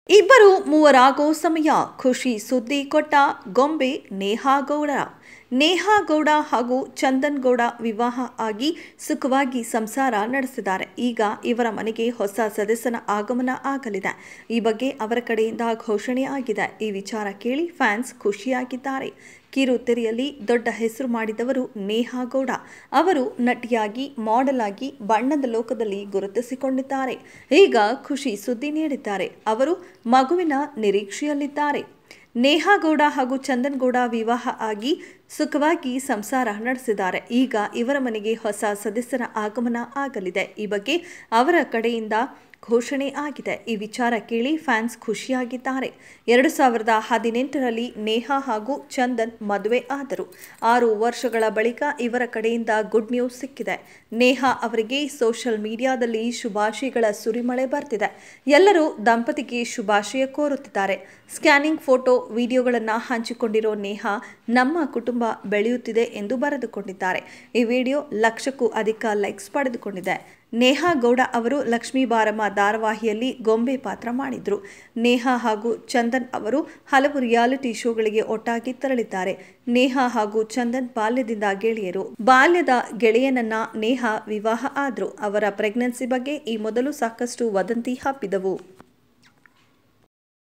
ಇಬ್ಬರು ಮೂವರಾಗೋ ಸಮಯ ಖುಷಿ ಸುದ್ದಿ ಕೊಟ್ಟ ಗೊಂಬೆ ನೇಹಾ ಗೌಡ. ನೇಹಾ ಗೌಡ ಹಾಗೂ ಚಂದನ್ ಗೌಡ ವಿವಾಹ ಆಗಿ ಸುಖವಾಗಿ ಸಂಸಾರ ನಡೆಸಿದ್ದಾರೆ. ಈಗ ಇವರ ಮನೆಗೆ ಹೊಸ ಸದಸ್ಯನ ಆಗಮನ ಆಗಲಿದೆ. ಈ ಬಗ್ಗೆ ಅವರ ಕಡೆಯಿಂದ ಘೋಷಣೆ ಆಗಿದೆ. ಈ ವಿಚಾರ ಕೇಳಿ ಫ್ಯಾನ್ಸ್ ಖುಷಿಯಾಗಿದ್ದಾರೆ. ಕಿರುತೆರೆಯಲ್ಲಿ ದೊಡ್ಡ ಹೆಸರು ಮಾಡಿದವರು ನೇಹಾ ಗೌಡ. ಅವರು ನಟಿಯಾಗಿ, ಮಾಡೆಲ್ ಆಗಿ ಬಣ್ಣದ ಲೋಕದಲ್ಲಿ ಗುರುತಿಸಿಕೊಂಡಿದ್ದಾರೆ. ಈಗ ಖುಷಿ ಸುದ್ದಿ ನೀಡಿದ್ದಾರೆ. ಅವರು ಮಗುವಿನ ನಿರೀಕ್ಷೆಯಲ್ಲಿದ್ದಾರೆ. ನೇಹಾ ಗೌಡ ಹಾಗೂ ಚಂದನ್ ಗೌಡ ವಿವಾಹ ಆಗಿ ಸುಖವಾಗಿ ಸಂಸಾರ ನಡೆಸಿದ್ದಾರೆ. ಈಗ ಇವರ ಮನೆಗೆ ಹೊಸ ಸದಸ್ಯರ ಆಗಮನ ಆಗಲಿದೆ. ಈ ಬಗ್ಗೆ ಅವರ ಕಡೆಯಿಂದ ಘೋಷಣೆ ಆಗಿದೆ. ಈ ವಿಚಾರ ಕೇಳಿ ಫ್ಯಾನ್ಸ್ ಖುಷಿಯಾಗಿದ್ದಾರೆ. 2018ರಲ್ಲಿ ನೇಹಾ ಹಾಗೂ ಚಂದನ್ ಮದುವೆ ಆದರು. 6 ವರ್ಷಗಳ ಬಳಿಕ ಇವರ ಕಡೆಯಿಂದ ಗುಡ್ ನ್ಯೂಸ್ ಸಿಕ್ಕಿದೆ. ನೇಹಾ ಅವರಿಗೆ ಸೋಷಿಯಲ್ ಮೀಡಿಯಾದಲ್ಲಿ ಶುಭಾಶಯಗಳ ಸುರಿಮಳೆ ಬರ್ತಿದೆ. ಎಲ್ಲರೂ ದಂಪತಿಗೆ ಶುಭಾಶಯ ಕೋರುತ್ತಿದ್ದಾರೆ. ಸ್ಕ್ಯಾನಿಂಗ್ ಫೋಟೋ, ವಿಡಿಯೋಗಳನ್ನು ಹಂಚಿಕೊಂಡಿರೋ ನೇಹಾ, ನಮ್ಮ ಕುಟುಂಬ ಬೆಳೆಯುತ್ತಿದೆ ಎಂದು ಬರೆದುಕೊಂಡಿದ್ದಾರೆ. ಈ ವಿಡಿಯೋ ಲಕ್ಷಕ್ಕೂ ಅಧಿಕ ಲೈಕ್ಸ್ ಪಡೆದುಕೊಂಡಿದೆ. ನೇಹಾ ಗೌಡ ಅವರು ಲಕ್ಷ್ಮೀ ಬಾರಮ್ಮ ಧಾರಾವಾಹಿಯಲ್ಲಿ ಗೊಂಬೆ ಪಾತ್ರ ಮಾಡಿದ್ರು. ನೇಹಾ ಹಾಗೂ ಚಂದನ್ ಅವರು ಹಲವು ರಿಯಾಲಿಟಿ ಶೋಗಳಿಗೆ ಒಟ್ಟಾಗಿ ತೆರಳಿದ್ದಾರೆ. ನೇಹಾ ಹಾಗೂ ಚಂದನ್ ಬಾಲ್ಯದಿಂದ ಗೆಳೆಯರು. ಬಾಲ್ಯದ ಗೆಳೆಯನನ್ನ ನೇಹಾ ವಿವಾಹ ಆದ್ರು. ಅವರ ಪ್ರೆಗ್ನೆನ್ಸಿ ಬಗ್ಗೆ ಈ ಮೊದಲು ಸಾಕಷ್ಟು ವದಂತಿ ಹಬ್ಬಿದವು.